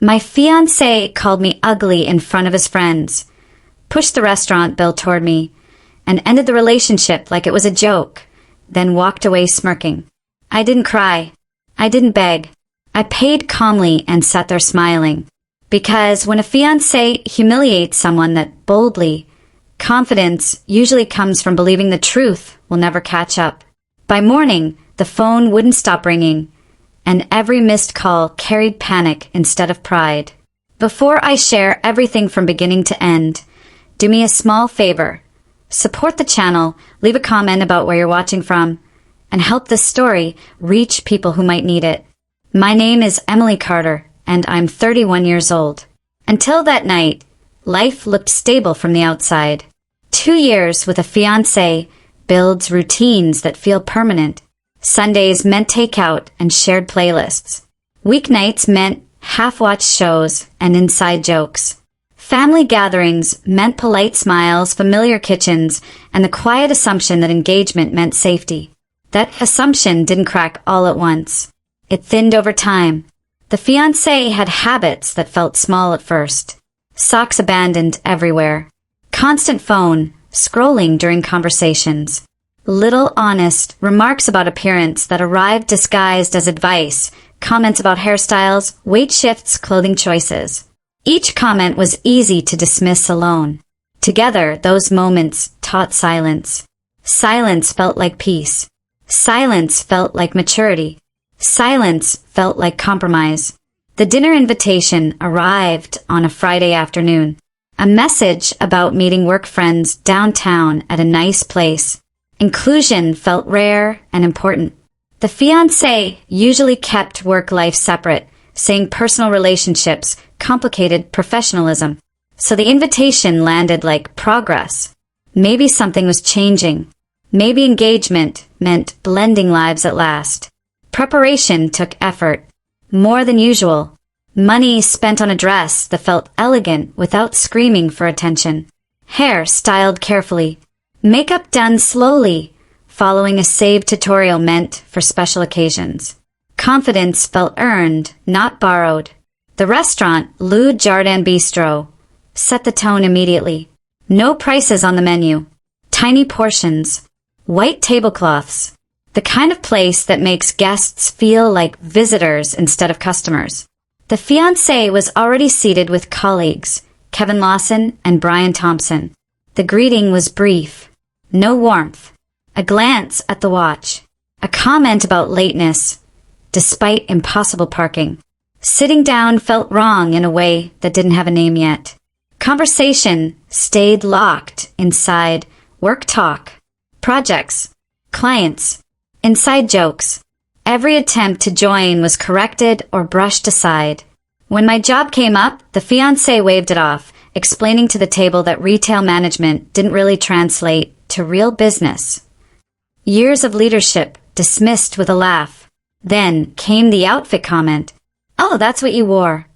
My fiancé called me ugly in front of his friends, pushed the restaurant bill toward me, and ended the relationship like it was a joke, then walked away smirking. I didn't cry. I didn't beg. I paid calmly and sat there smiling. Because when a fiancé humiliates someone that boldly, confidence usually comes from believing the truth will never catch up. By morning, the phone wouldn't stop ringing, and every missed call carried panic instead of pride. Before I share everything from beginning to end, do me a small favor. Support the channel, leave a comment about where you're watching from, and help this story reach people who might need it. My name is Emily Carter, and I'm 31 years old. Until that night, life looked stable from the outside. 2 years with a fiancé builds routines that feel permanent. Sundays meant takeout and shared playlists. Weeknights meant half-watched shows and inside jokes. Family gatherings meant polite smiles, familiar kitchens, and the quiet assumption that engagement meant safety. That assumption didn't crack all at once. It thinned over time. The fiancé had habits that felt small at first. Socks abandoned everywhere. Constant phone, scrolling during conversations. Little honest remarks about appearance that arrived disguised as advice, comments about hairstyles, weight shifts, clothing choices. Each comment was easy to dismiss alone. Together, those moments taught silence. Silence felt like peace. Silence felt like maturity. Silence felt like compromise. The dinner invitation arrived on a Friday afternoon. A message about meeting work friends downtown at a nice place. Inclusion felt rare and important. The fiancé usually kept work-life separate, saying personal relationships complicated professionalism. So the invitation landed like progress. Maybe something was changing. Maybe engagement meant blending lives at last. Preparation took effort, more than usual. Money spent on a dress that felt elegant without screaming for attention. Hair styled carefully. Makeup done slowly, following a saved tutorial meant for special occasions. Confidence felt earned, not borrowed. The restaurant, Le Jardin Bistro, set the tone immediately. No prices on the menu. Tiny portions. White tablecloths. The kind of place that makes guests feel like visitors instead of customers. The fiancé was already seated with colleagues, Kevin Lawson and Brian Thompson. The greeting was brief. No warmth. A glance at the watch. A comment about lateness, despite impossible parking. Sitting down felt wrong in a way that didn't have a name yet. Conversation stayed locked inside work talk, projects, clients, inside jokes. Every attempt to join was corrected or brushed aside. When my job came up, the fiancé waved it off, explaining to the table that retail management didn't really translate to real business. Years of leadership dismissed with a laugh. Then came the outfit comment. "Oh, that's what you wore."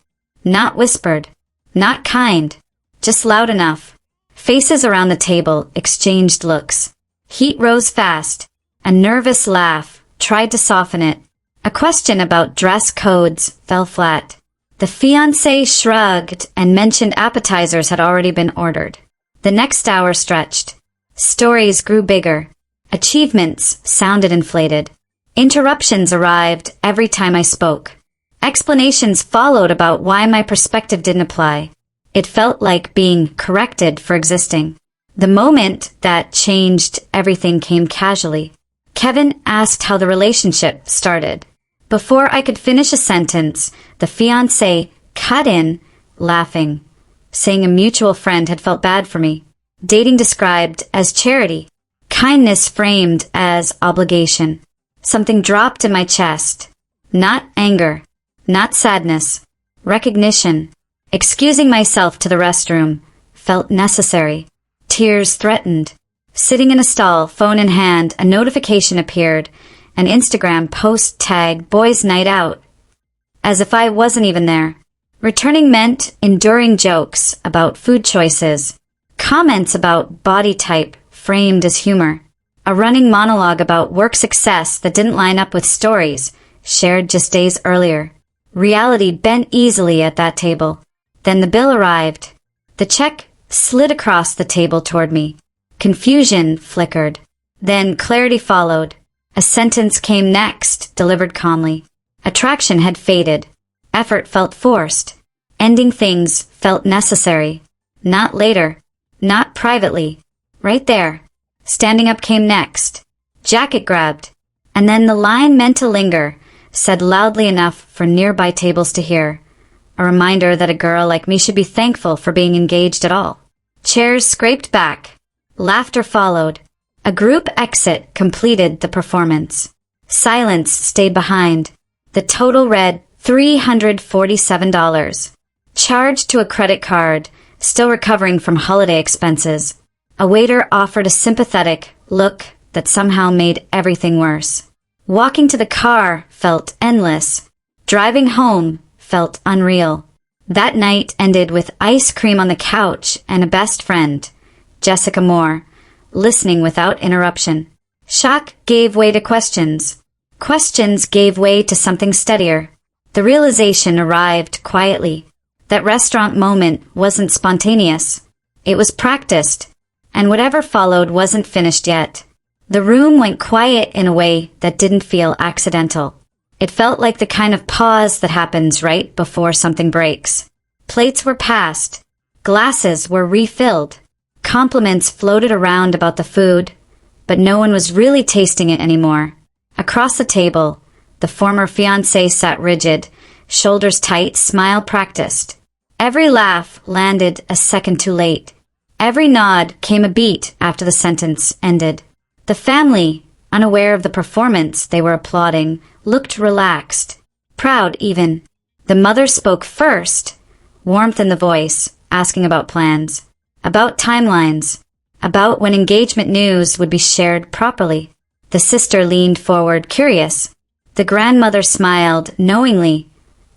Not whispered. Not kind. Just loud enough. Faces around the table exchanged looks. Heat rose fast. A nervous laugh tried to soften it. A question about dress codes fell flat. The fiancé shrugged and mentioned appetizers had already been ordered. The next hour stretched. Stories grew bigger. Achievements sounded inflated. Interruptions arrived every time I spoke. Explanations followed about why my perspective didn't apply. It felt like being corrected for existing. The moment that changed everything came casually. Kevin asked how the relationship started. Before I could finish a sentence, the fiancé cut in, laughing, saying a mutual friend had felt bad for me. Dating described as charity. Kindness framed as obligation. Something dropped in my chest. Not anger. Not sadness. Recognition. Excusing myself to the restroom felt necessary. Tears threatened. Sitting in a stall, phone in hand, a notification appeared. An Instagram post tagged "Boys' Night Out." As if I wasn't even there. Returning meant enduring jokes about food choices. Comments about body type framed as humor. A running monologue about work success that didn't line up with stories shared just days earlier. Reality bent easily at that table. Then the bill arrived. The check slid across the table toward me. Confusion flickered. Then clarity followed. A sentence came next, delivered calmly. Attraction had faded. Effort felt forced. Ending things felt necessary. Not later. Not privately. Right there. Standing up came next. Jacket grabbed. And then the line meant to linger, said loudly enough for nearby tables to hear. A reminder that a girl like me should be thankful for being engaged at all. Chairs scraped back. Laughter followed. A group exit completed the performance. Silence stayed behind. The total read $347. Charged to a credit card, still recovering from holiday expenses. A waiter offered a sympathetic look that somehow made everything worse. Walking to the car felt endless. Driving home felt unreal. That night ended with ice cream on the couch and a best friend, Jessica Moore, listening without interruption. Shock gave way to questions. Questions gave way to something steadier. The realization arrived quietly. That restaurant moment wasn't spontaneous. It was practiced, and whatever followed wasn't finished yet. The room went quiet in a way that didn't feel accidental. It felt like the kind of pause that happens right before something breaks. Plates were passed. Glasses were refilled. Compliments floated around about the food, but no one was really tasting it anymore. Across the table, the former fiancé sat rigid, shoulders tight, smile practiced. Every laugh landed a second too late. Every nod came a beat after the sentence ended. The family, unaware of the performance they were applauding, looked relaxed, proud even. The mother spoke first, warmth in the voice, asking about plans, about timelines, about when engagement news would be shared properly. The sister leaned forward, curious. The grandmother smiled knowingly,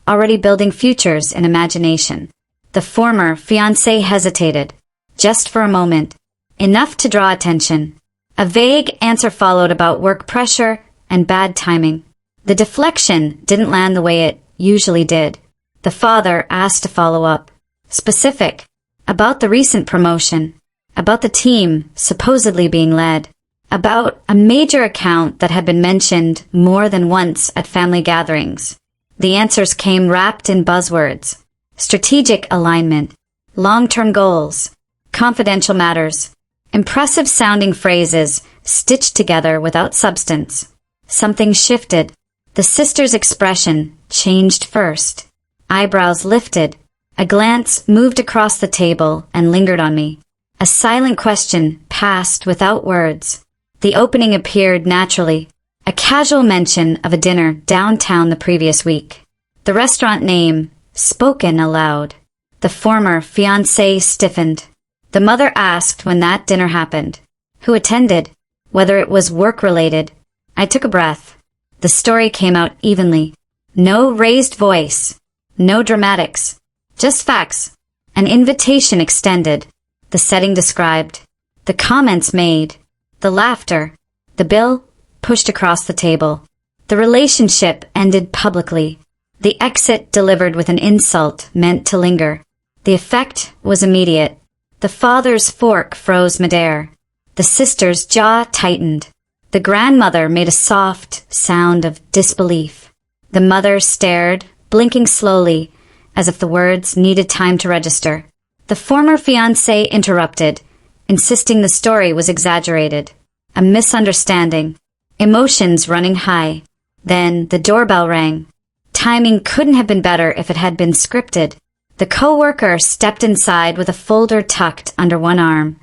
already building futures in imagination. The former fiancé hesitated, just for a moment, enough to draw attention. A vague answer followed about work pressure and bad timing. The deflection didn't land the way it usually did. The father asked to follow up. Specific. About the recent promotion. About the team supposedly being led. About a major account that had been mentioned more than once at family gatherings. The answers came wrapped in buzzwords. Strategic alignment. Long-term goals. Confidential matters. Impressive sounding phrases stitched together without substance. Something shifted. The sister's expression changed first. Eyebrows lifted. A glance moved across the table and lingered on me. A silent question passed without words. The opening appeared naturally. A casual mention of a dinner downtown the previous week. The restaurant name spoken aloud. The former fiancé stiffened. The mother asked when that dinner happened. Who attended? Whether it was work-related. I took a breath. The story came out evenly. No raised voice. No dramatics. Just facts. An invitation extended. The setting described. The comments made. The laughter. The bill pushed across the table. The relationship ended publicly. The exit delivered with an insult meant to linger. The effect was immediate. The father's fork froze midair. The sister's jaw tightened. The grandmother made a soft sound of disbelief. The mother stared, blinking slowly, as if the words needed time to register. The former fiancé interrupted, insisting the story was exaggerated. A misunderstanding. Emotions running high. Then the doorbell rang. Timing couldn't have been better if it had been scripted. The co-worker stepped inside with a folder tucked under one arm,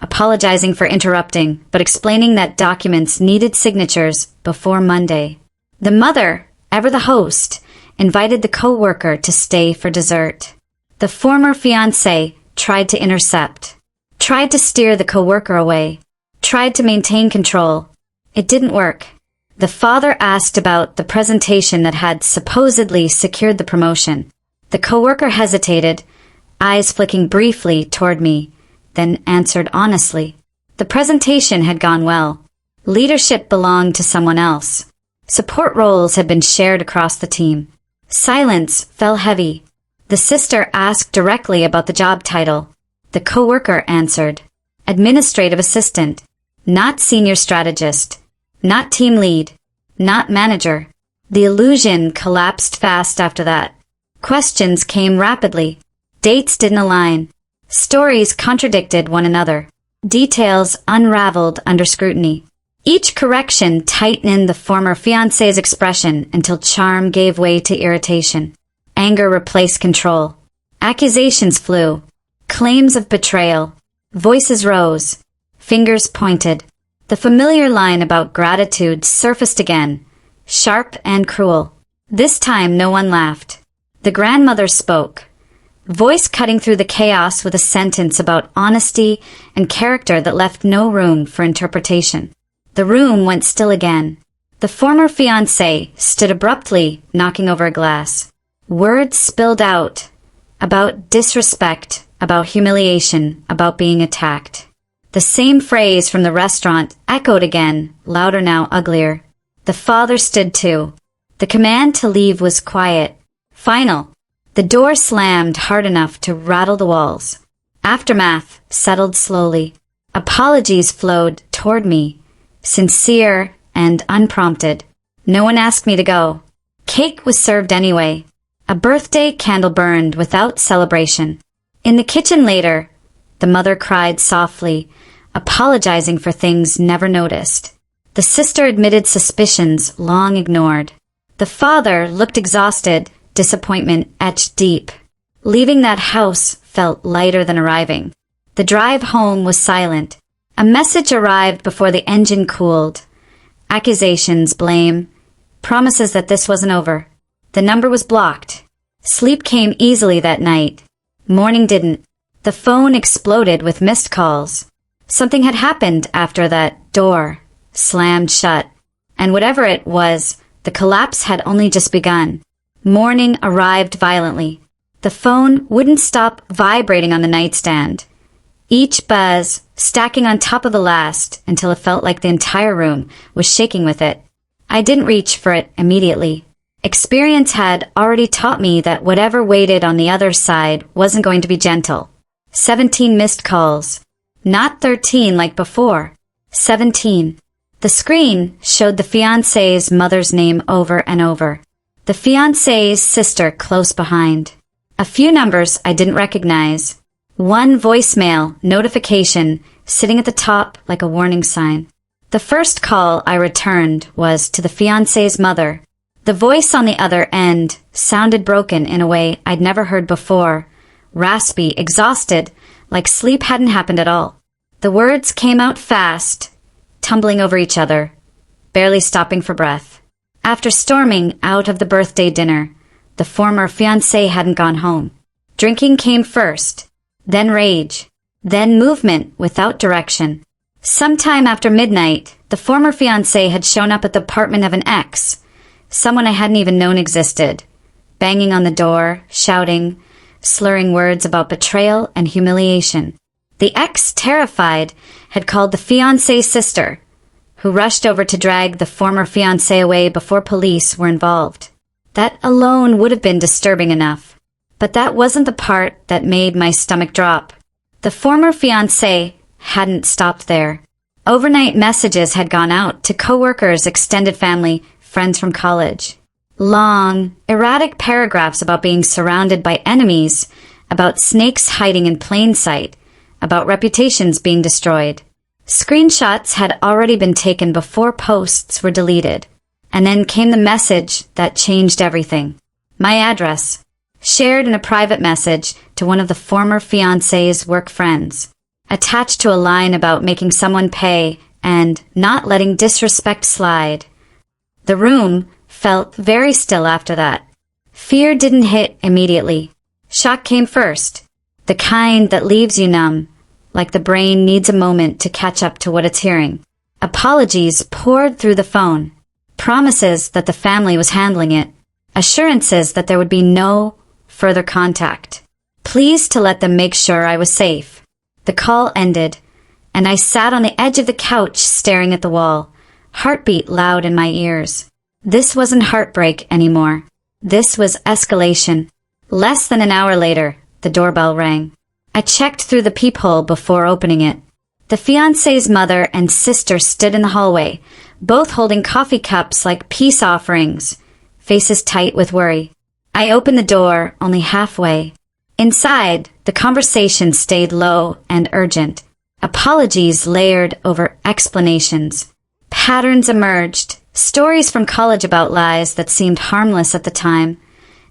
apologizing for interrupting, but explaining that documents needed signatures before Monday. The mother, ever the host, invited the co-worker to stay for dessert. The former fiancé tried to intercept, tried to steer the co-worker away, tried to maintain control. It didn't work. The father asked about the presentation that had supposedly secured the promotion. The coworker hesitated, eyes flicking briefly toward me, then answered honestly. The presentation had gone well. Leadership belonged to someone else. Support roles had been shared across the team. Silence fell heavy. The sister asked directly about the job title. The coworker answered, "Administrative assistant, not senior strategist, not team lead, not manager." The illusion collapsed fast after that. Questions came rapidly. Dates didn't align. Stories contradicted one another. Details unraveled under scrutiny. Each correction tightened the former fiancé's expression until charm gave way to irritation. Anger replaced control. Accusations flew. Claims of betrayal. Voices rose. Fingers pointed. The familiar line about gratitude surfaced again, sharp and cruel. This time no one laughed. The grandmother spoke, voice cutting through the chaos with a sentence about honesty and character that left no room for interpretation. The room went still again. The former fiancé stood abruptly, knocking over a glass. Words spilled out about disrespect, about humiliation, about being attacked. The same phrase from the restaurant echoed again, louder now, uglier. The father stood too. The command to leave was quiet, final. The door slammed hard enough to rattle the walls. Aftermath settled slowly. Apologies flowed toward me, sincere and unprompted. No one asked me to go. Cake was served anyway. A birthday candle burned without celebration. In the kitchen later, the mother cried softly, apologizing for things never noticed. The sister admitted suspicions long ignored. The father looked exhausted, disappointment etched deep. Leaving that house felt lighter than arriving. The drive home was silent. A message arrived before the engine cooled. Accusations, blame, promises that this wasn't over. The number was blocked. Sleep came easily that night. Morning didn't. The phone exploded with missed calls. Something had happened after that door slammed shut. And whatever it was, the collapse had only just begun. Morning arrived violently. The phone wouldn't stop vibrating on the nightstand. Each buzz stacking on top of the last until it felt like the entire room was shaking with it. I didn't reach for it immediately. Experience had already taught me that whatever waited on the other side wasn't going to be gentle. 17 missed calls. Not 13 like before. 17. The screen showed the fiancé's mother's name over and over. The fiancé's sister close behind. A few numbers I didn't recognize. One voicemail notification sitting at the top like a warning sign. The first call I returned was to the fiancé's mother. The voice on the other end sounded broken in a way I'd never heard before. Raspy, exhausted, like sleep hadn't happened at all. The words came out fast, tumbling over each other, barely stopping for breath. After storming out of the birthday dinner, the former fiancé hadn't gone home. Drinking came first, then rage, then movement without direction. Sometime after midnight, the former fiancé had shown up at the apartment of an ex, someone I hadn't even known existed, banging on the door, shouting, slurring words about betrayal and humiliation. The ex, terrified, had called the fiancé's sister, who rushed over to drag the former fiancé away before police were involved. That alone would have been disturbing enough. But that wasn't the part that made my stomach drop. The former fiancé hadn't stopped there. Overnight messages had gone out to coworkers, extended family, friends from college. Long, erratic paragraphs about being surrounded by enemies, about snakes hiding in plain sight, about reputations being destroyed. Screenshots had already been taken before posts were deleted. And then came the message that changed everything. My address, shared in a private message to one of the former fiancé's work friends, attached to a line about making someone pay and not letting disrespect slide. The room felt very still after that. Fear didn't hit immediately. Shock came first, the kind that leaves you numb, like the brain needs a moment to catch up to what it's hearing. Apologies poured through the phone. Promises that the family was handling it. Assurances that there would be no further contact. Pleas to let them make sure I was safe. The call ended, and I sat on the edge of the couch staring at the wall, heartbeat loud in my ears. This wasn't heartbreak anymore. This was escalation. Less than an hour later, the doorbell rang. I checked through the peephole before opening it. The fiancé's mother and sister stood in the hallway, both holding coffee cups like peace offerings, faces tight with worry. I opened the door only halfway. Inside, the conversation stayed low and urgent. Apologies layered over explanations. Patterns emerged, stories from college about lies that seemed harmless at the time.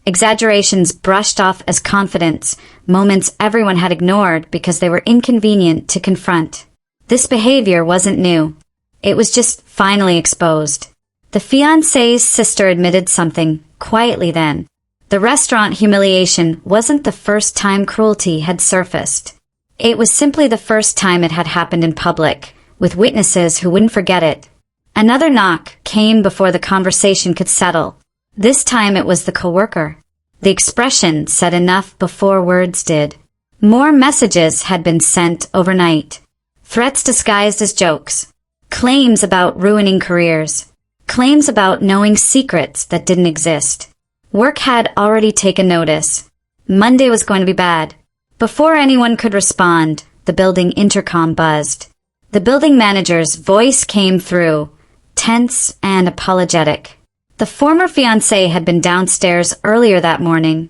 Exaggerations brushed off as confidence, moments everyone had ignored because they were inconvenient to confront. This behavior wasn't new. It was just finally exposed. The fiancé's sister admitted something, quietly then. The restaurant humiliation wasn't the first time cruelty had surfaced. It was simply the first time it had happened in public, with witnesses who wouldn't forget it. Another knock came before the conversation could settle. This time it was the coworker. The expression said enough before words did. More messages had been sent overnight. Threats disguised as jokes. Claims about ruining careers. Claims about knowing secrets that didn't exist. Work had already taken notice. Monday was going to be bad. Before anyone could respond, the building intercom buzzed. The building manager's voice came through, tense and apologetic. The former fiancé had been downstairs earlier that morning,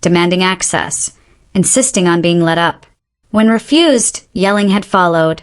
demanding access, insisting on being let up. When refused, yelling had followed,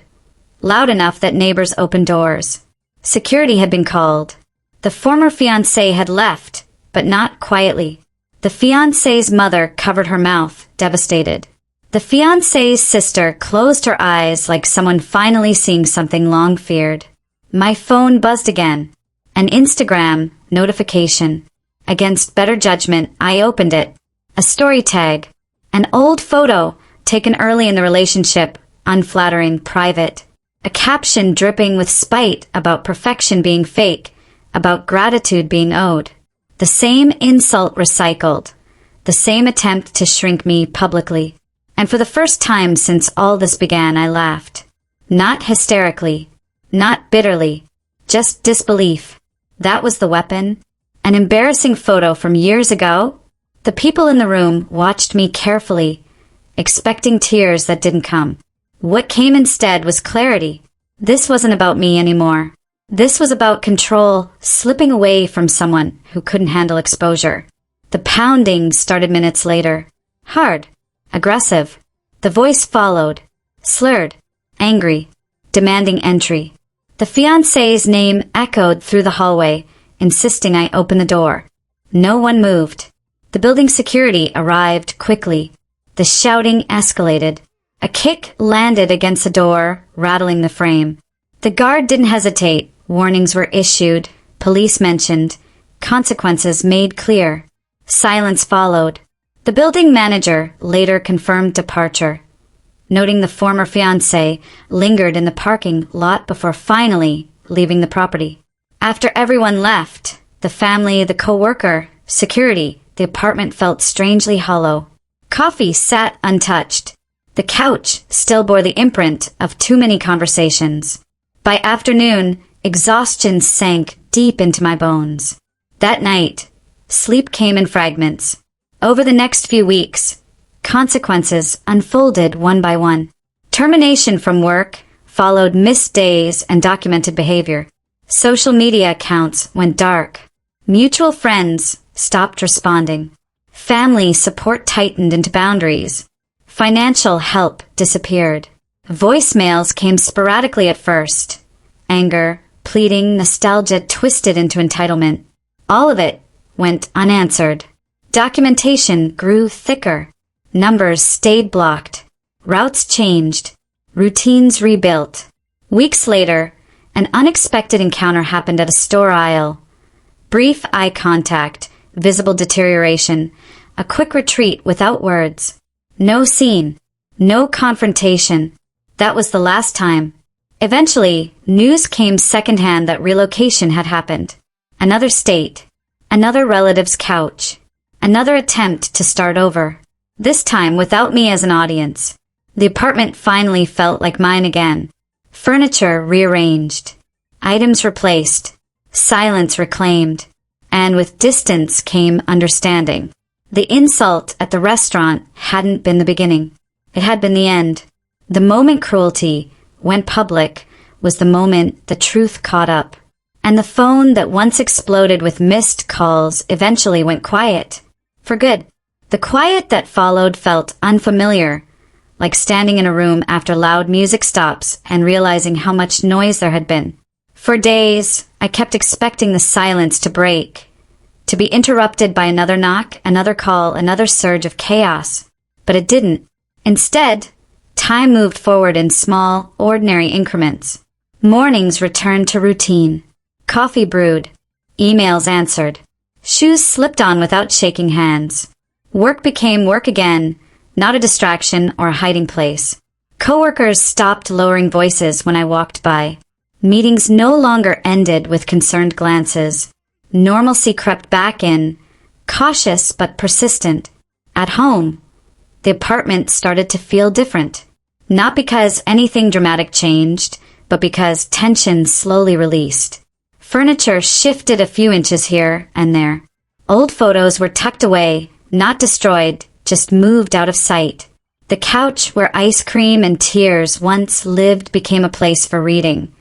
loud enough that neighbors opened doors. Security had been called. The former fiancé had left, but not quietly. The fiancé's mother covered her mouth, devastated. The fiancé's sister closed her eyes like someone finally seeing something long feared. My phone buzzed again. An Instagram notification. Against better judgment, I opened it. A story tag. An old photo taken early in the relationship, unflattering, private. A caption dripping with spite about perfection being fake, about gratitude being owed. The same insult recycled. The same attempt to shrink me publicly. And for the first time since all this began, I laughed. Not hysterically. Not bitterly. Just disbelief. That was the weapon? An embarrassing photo from years ago? The people in the room watched me carefully, expecting tears that didn't come. What came instead was clarity. This wasn't about me anymore. This was about control slipping away from someone who couldn't handle exposure. The pounding started minutes later. Hard. Aggressive. The voice followed. Slurred. Angry. Demanding entry. The fiancé's name echoed through the hallway, insisting I open the door. No one moved. The building security arrived quickly. The shouting escalated. A kick landed against the door, rattling the frame. The guard didn't hesitate. Warnings were issued. Police mentioned. Consequences made clear. Silence followed. The building manager later confirmed departure, noting the former fiancé lingered in the parking lot before finally leaving the property. After everyone left, the family, the coworker, security, the apartment felt strangely hollow. Coffee sat untouched. The couch still bore the imprint of too many conversations. By afternoon, exhaustion sank deep into my bones. That night, sleep came in fragments. Over the next few weeks, consequences unfolded one by one. Termination from work followed missed days and documented behavior. Social media accounts went dark. Mutual friends stopped responding. Family support tightened into boundaries. Financial help disappeared. Voicemails came sporadically at first. Anger, pleading, nostalgia twisted into entitlement. All of it went unanswered. Documentation grew thicker. Numbers stayed blocked. Routes changed. Routines rebuilt. Weeks later, an unexpected encounter happened at a store aisle. Brief eye contact, visible deterioration, a quick retreat without words. No scene. No confrontation. That was the last time. Eventually, news came secondhand that relocation had happened. Another state. Another relative's couch. Another attempt to start over. This time without me as an audience. The apartment finally felt like mine again. Furniture rearranged. Items replaced. Silence reclaimed. and with distance came understanding. The insult at the restaurant hadn't been the beginning. It had been the end. The moment cruelty went public was the moment the truth caught up. And the phone that once exploded with missed calls eventually went quiet. For good. The quiet that followed felt unfamiliar, like standing in a room after loud music stops and realizing how much noise there had been. For days, I kept expecting the silence to break, to be interrupted by another knock, another call, another surge of chaos. But it didn't. Instead, time moved forward in small, ordinary increments. Mornings returned to routine. Coffee brewed. Emails answered. Shoes slipped on without shaking hands. Work became work again, not a distraction or a hiding place. Coworkers stopped lowering voices when I walked by. Meetings no longer ended with concerned glances. Normalcy crept back in, cautious but persistent. At home, the apartment started to feel different. Not because anything dramatic changed, but because tension slowly released. Furniture shifted a few inches here and there. Old photos were tucked away, not destroyed, just moved out of sight. The couch where ice cream and tears once lived became a place for reading,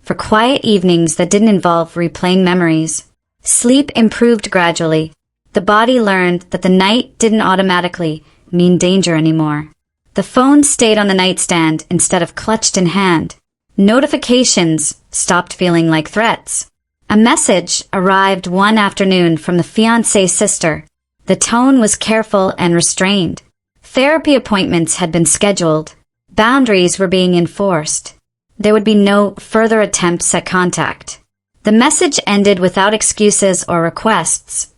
for quiet evenings that didn't involve replaying memories. Sleep improved gradually. The body learned that the night didn't automatically mean danger anymore. The phone stayed on the nightstand instead of clutched in hand. Notifications stopped feeling like threats. A message arrived one afternoon from the fiancé's sister. The tone was careful and restrained. Therapy appointments had been scheduled. Boundaries were being enforced. There would be no further attempts at contact. The message ended without excuses or requests,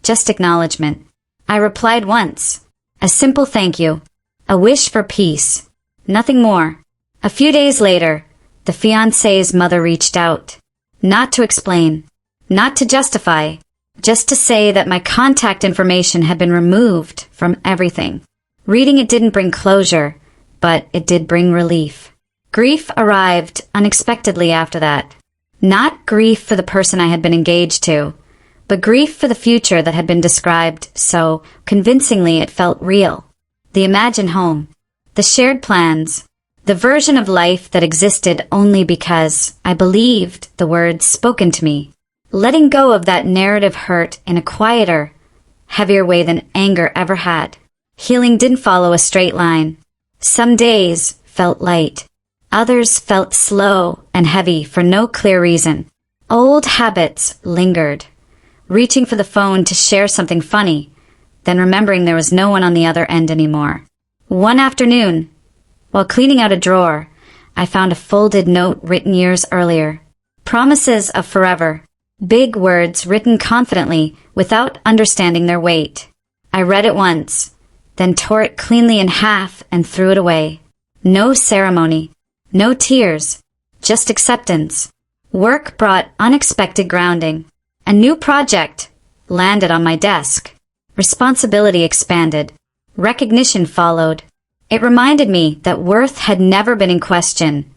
just acknowledgement. I replied once. A simple thank you. A wish for peace. Nothing more. A few days later, the fiancé's mother reached out. Not to explain, not to justify, just to say that my contact information had been removed from everything. Reading it didn't bring closure, but it did bring relief. Grief arrived unexpectedly after that. Not grief for the person I had been engaged to, but grief for the future that had been described so convincingly it felt real. The imagined home, the shared plans, the version of life that existed only because I believed the words spoken to me. Letting go of that narrative hurt in a quieter, heavier way than anger ever had. Healing didn't follow a straight line. Some days felt light. Others felt slow and heavy for no clear reason. Old habits lingered. Reaching for the phone to share something funny, then remembering there was no one on the other end anymore. One afternoon, while cleaning out a drawer, I found a folded note written years earlier. Promises of forever. Big words written confidently without understanding their weight. I read it once, then tore it cleanly in half and threw it away. No ceremony. No tears. Just acceptance. Work brought unexpected grounding. A new project landed on my desk. Responsibility expanded. Recognition followed. It reminded me that worth had never been in question,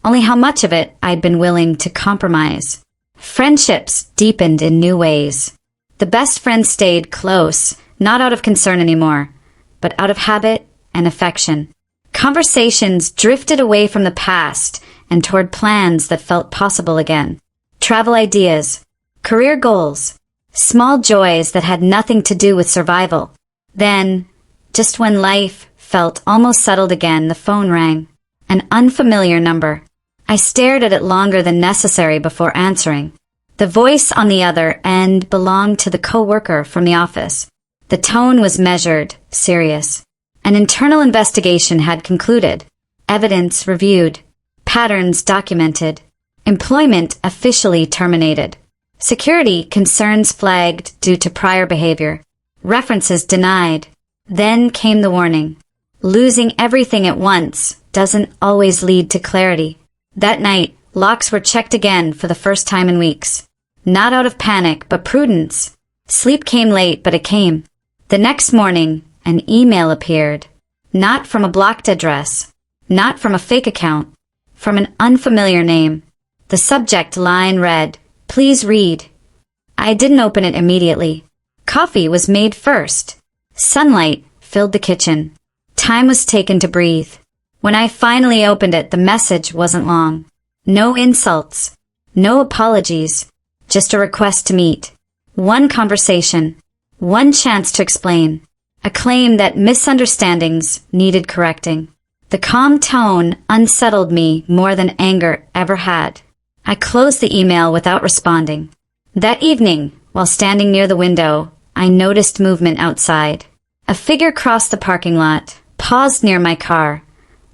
only how much of it I'd been willing to compromise. Friendships deepened in new ways. The best friends stayed close, not out of concern anymore, but out of habit and affection. Conversations drifted away from the past and toward plans that felt possible again. Travel ideas, career goals, small joys that had nothing to do with survival. Then, just when life felt almost settled again, the phone rang. An unfamiliar number. I stared at it longer than necessary before answering. The voice on the other end belonged to the coworker from the office. The tone was measured, serious. An internal investigation had concluded. Evidence reviewed. Patterns documented. Employment officially terminated. Security concerns flagged due to prior behavior. References denied. Then came the warning. Losing everything at once doesn't always lead to clarity. That night, locks were checked again for the first time in weeks. Not out of panic, but prudence. Sleep came late, but it came. The next morning, an email appeared. Not from a blocked address. Not from a fake account. From an unfamiliar name. The subject line read, "Please read." I didn't open it immediately. Coffee was made first. Sunlight filled the kitchen. Time was taken to breathe. When I finally opened it, the message wasn't long. No insults. No apologies. Just a request to meet. One conversation. One chance to explain. A claim that misunderstandings needed correcting. The calm tone unsettled me more than anger ever had. I closed the email without responding. That evening, while standing near the window, I noticed movement outside. A figure crossed the parking lot, paused near my car,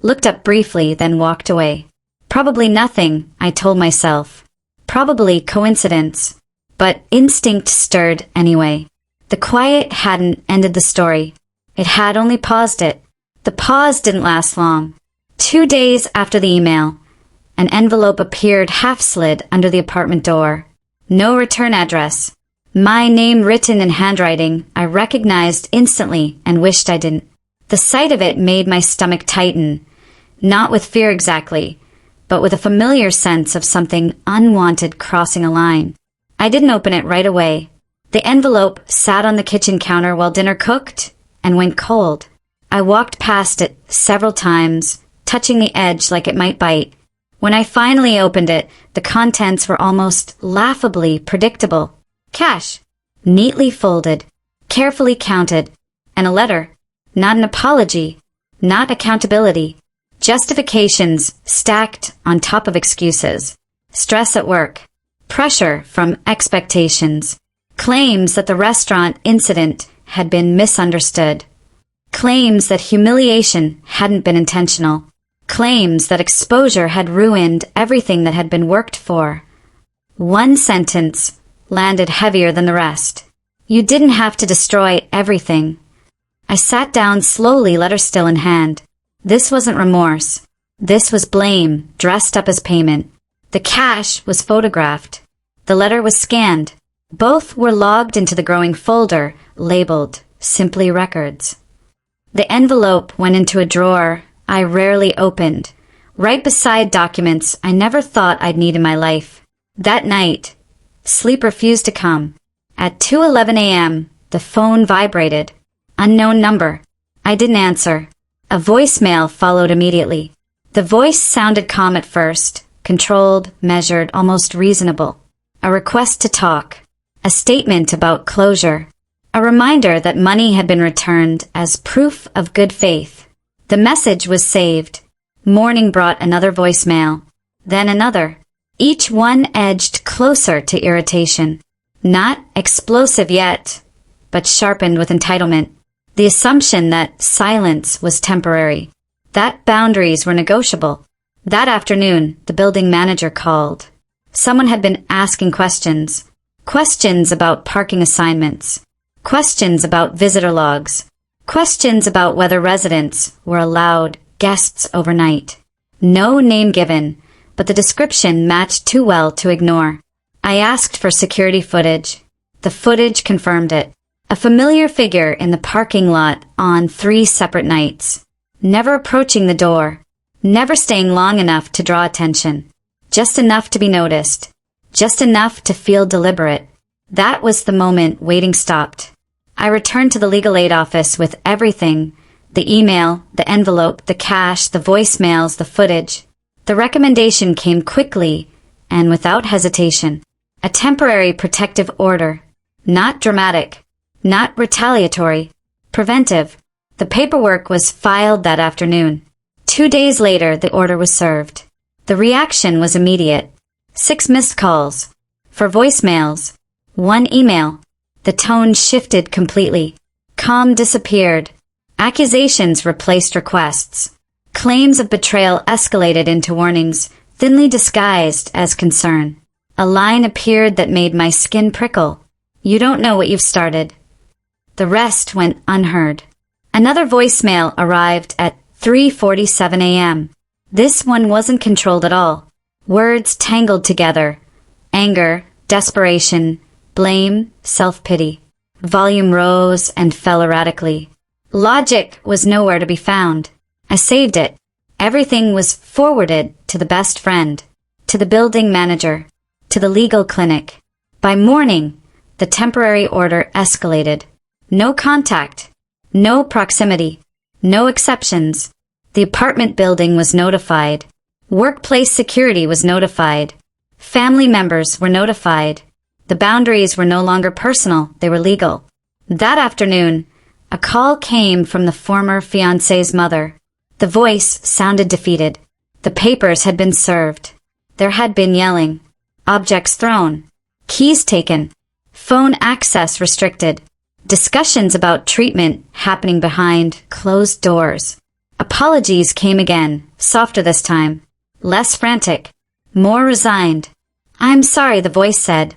looked up briefly, then walked away. Probably nothing, I told myself. Probably coincidence. But instinct stirred anyway. The quiet hadn't ended the story. It had only paused it. The pause didn't last long. 2 days after the email, an envelope appeared half-slid under the apartment door. No return address. My name written in handwriting I recognized instantly and wished I didn't. The sight of it made my stomach tighten, not with fear exactly, but with a familiar sense of something unwanted crossing a line. I didn't open it right away. The envelope sat on the kitchen counter while dinner cooked and went cold. I walked past it several times, touching the edge like it might bite. When I finally opened it, the contents were almost laughably predictable. Cash, neatly folded, carefully counted, and a letter. Not an apology, not accountability. Justifications stacked on top of excuses. Stress at work. Pressure from expectations. Claims that the restaurant incident had been misunderstood. Claims that humiliation hadn't been intentional. Claims that exposure had ruined everything that had been worked for. One sentence landed heavier than the rest. You didn't have to destroy everything. I sat down slowly, letter still in hand. This wasn't remorse. This was blame, dressed up as payment. The cash was photographed. The letter was scanned. Both were logged into the growing folder, labeled Simply Records. The envelope went into a drawer I rarely opened, right beside documents I never thought I'd need in my life. That night, sleep refused to come. At 2:11 a.m., the phone vibrated. Unknown number. I didn't answer. A voicemail followed immediately. The voice sounded calm at first, controlled, measured, almost reasonable. A request to talk. A statement about closure. A reminder that money had been returned as proof of good faith. The message was saved. Morning brought another voicemail. Then another. Each one edged closer to irritation. Not explosive yet, but sharpened with entitlement. The assumption that silence was temporary. That boundaries were negotiable. That afternoon, the building manager called. Someone had been asking questions. Questions about parking assignments. Questions about visitor logs. Questions about whether residents were allowed guests overnight. No name given, but the description matched too well to ignore. I asked for security footage. The footage confirmed it. A familiar figure in the parking lot on 3 separate nights. Never approaching the door. Never staying long enough to draw attention. Just enough to be noticed. Just enough to feel deliberate. That was the moment waiting stopped. I returned to the legal aid office with everything. The email, the envelope, the cash, the voicemails, the footage. The recommendation came quickly and without hesitation. A temporary protective order. Not dramatic. Not retaliatory. Preventive. The paperwork was filed that afternoon. 2 days later, the order was served. The reaction was immediate. 6 missed calls. 4 voicemails. 1 email. The tone shifted completely. Calm disappeared. Accusations replaced requests. Claims of betrayal escalated into warnings, thinly disguised as concern. A line appeared that made my skin prickle. You don't know what you've started. The rest went unheard. Another voicemail arrived at 3:47 a.m. This one wasn't controlled at all. Words tangled together. Anger, desperation, blame, self-pity. Volume rose and fell erratically. Logic was nowhere to be found. I saved it. Everything was forwarded to the best friend, to the building manager, to the legal clinic. By morning, the temporary order escalated. No contact, no proximity, no exceptions. The apartment building was notified. Workplace security was notified. Family members were notified. The boundaries were no longer personal, they were legal. That afternoon, a call came from the former fiancé's mother. The voice sounded defeated. The papers had been served. There had been yelling. Objects thrown. Keys taken. Phone access restricted. Discussions about treatment happening behind closed doors. Apologies came again, softer this time. Less frantic. More resigned. "I'm sorry," the voice said.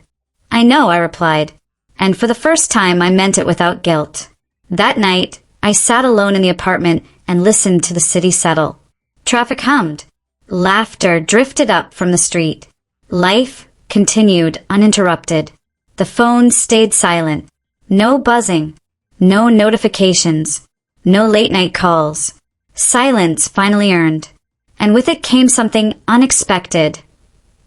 "I know," I replied. And for the first time I meant it without guilt. That night, I sat alone in the apartment and listened to the city settle. Traffic hummed. Laughter drifted up from the street. Life continued uninterrupted. The phone stayed silent. No buzzing. No notifications. No late-night calls. Silence finally earned. And with it came something unexpected.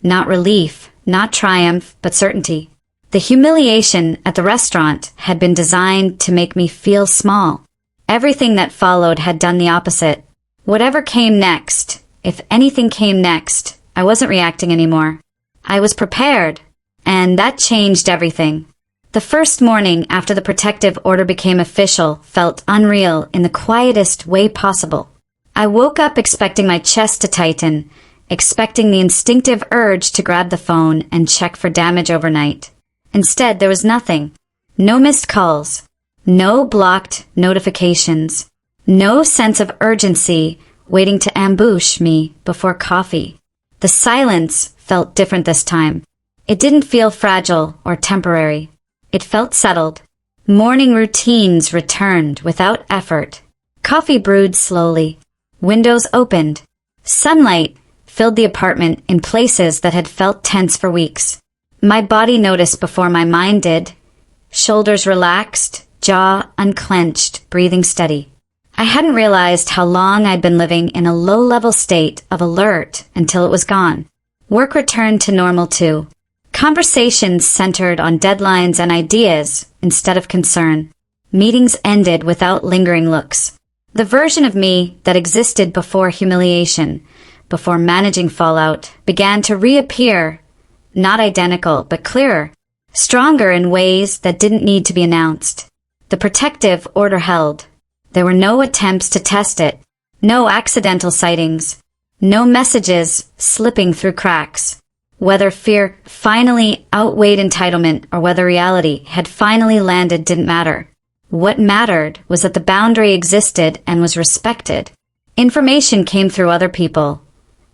Not relief, not triumph, but certainty. The humiliation at the restaurant had been designed to make me feel small. Everything that followed had done the opposite. Whatever came next, if anything came next, I wasn't reacting anymore. I was prepared, and that changed everything. The first morning after the protective order became official felt unreal in the quietest way possible. I woke up expecting my chest to tighten, expecting the instinctive urge to grab the phone and check for damage overnight. Instead, there was nothing. No missed calls. No blocked notifications. No sense of urgency waiting to ambush me before coffee. The silence felt different this time. It didn't feel fragile or temporary. It felt settled. Morning routines returned without effort. Coffee brewed slowly. Windows opened. Sunlight filled the apartment in places that had felt tense for weeks. My body noticed before my mind did. Shoulders relaxed, jaw unclenched, breathing steady. I hadn't realized how long I'd been living in a low-level state of alert until it was gone. Work returned to normal too. Conversations centered on deadlines and ideas instead of concern. Meetings ended without lingering looks. The version of me that existed before humiliation, before managing fallout, began to reappear, not identical, but clearer, stronger in ways that didn't need to be announced. The protective order held. There were no attempts to test it, no accidental sightings, no messages slipping through cracks. Whether fear finally outweighed entitlement or whether reality had finally landed didn't matter. What mattered was that the boundary existed and was respected. Information came through other people.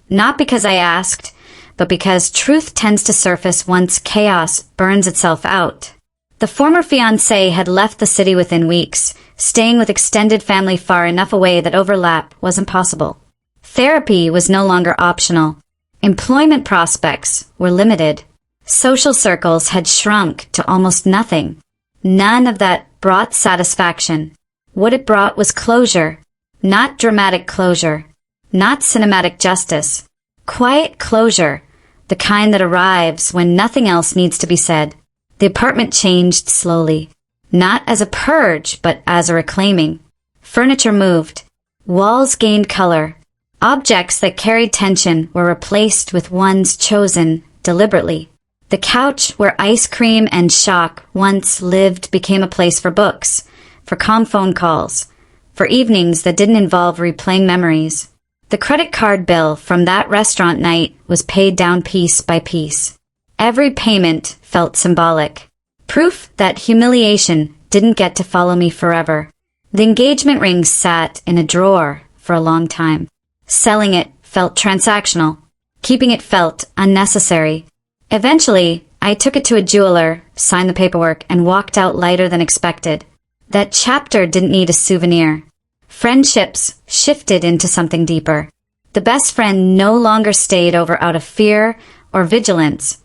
Not because I asked, but because truth tends to surface once chaos burns itself out. The former fiancé had left the city within weeks, staying with extended family far enough away that overlap wasn't possible. Therapy was no longer optional. Employment prospects were limited. Social circles had shrunk to almost nothing. None of that brought satisfaction. What it brought was closure. Not dramatic closure. Not cinematic justice. Quiet closure. The kind that arrives when nothing else needs to be said. The apartment changed slowly. Not as a purge, but as a reclaiming. Furniture moved. Walls gained color. Objects that carried tension were replaced with ones chosen deliberately. The couch where ice cream and shock once lived became a place for books, for calm phone calls, for evenings that didn't involve replaying memories. The credit card bill from that restaurant night was paid down piece by piece. Every payment felt symbolic. Proof that humiliation didn't get to follow me forever. The engagement ring sat in a drawer for a long time. Selling it felt transactional. Keeping it felt unnecessary. Eventually, I took it to a jeweler, signed the paperwork, and walked out lighter than expected. That chapter didn't need a souvenir. Friendships shifted into something deeper. The best friend no longer stayed over out of fear or vigilance,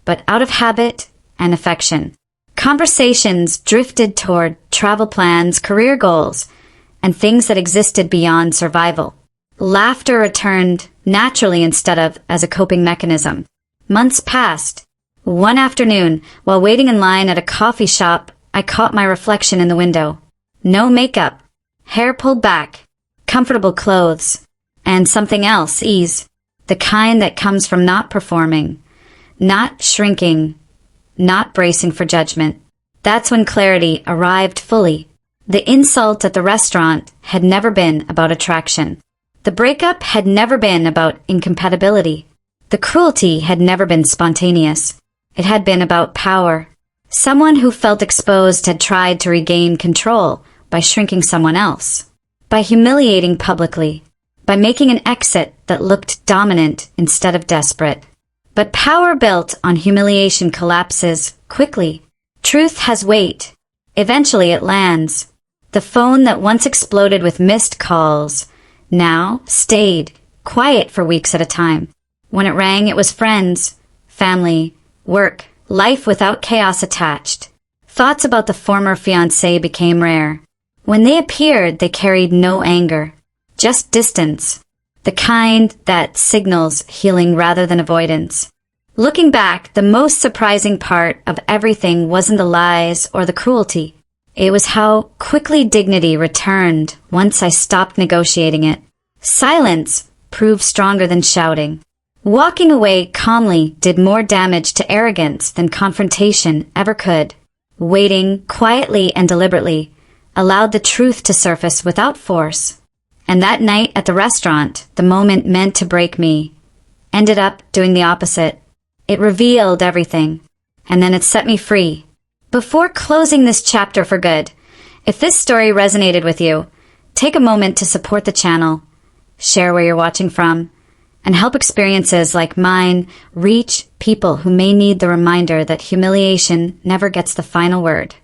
but out of habit and affection. Conversations drifted toward travel plans, career goals, and things that existed beyond survival. Laughter returned naturally instead of as a coping mechanism. Months passed. One afternoon, while waiting in line at a coffee shop, I caught my reflection in the window. No makeup, hair pulled back, comfortable clothes, and something else, ease. The kind that comes from not performing, not shrinking, not bracing for judgment. That's when clarity arrived fully. The insult at the restaurant had never been about attraction. The breakup had never been about incompatibility. The cruelty had never been spontaneous. It had been about power. Someone who felt exposed had tried to regain control by shrinking someone else, by humiliating publicly, by making an exit that looked dominant instead of desperate. But power built on humiliation collapses quickly. Truth has weight. Eventually it lands. The phone that once exploded with missed calls now stayed quiet for weeks at a time. When it rang, it was friends, family, work, life without chaos attached. Thoughts about the former fiancé became rare. When they appeared, they carried no anger, just distance, the kind that signals healing rather than avoidance. Looking back, the most surprising part of everything wasn't the lies or the cruelty. It was how quickly dignity returned once I stopped negotiating it. Silence proved stronger than shouting. Walking away calmly did more damage to arrogance than confrontation ever could. Waiting quietly and deliberately allowed the truth to surface without force. And that night at the restaurant, the moment meant to break me ended up doing the opposite. It revealed everything, and then it set me free. Before closing this chapter for good, if this story resonated with you, take a moment to support the channel, share where you're watching from, and help experiences like mine reach people who may need the reminder that humiliation never gets the final word.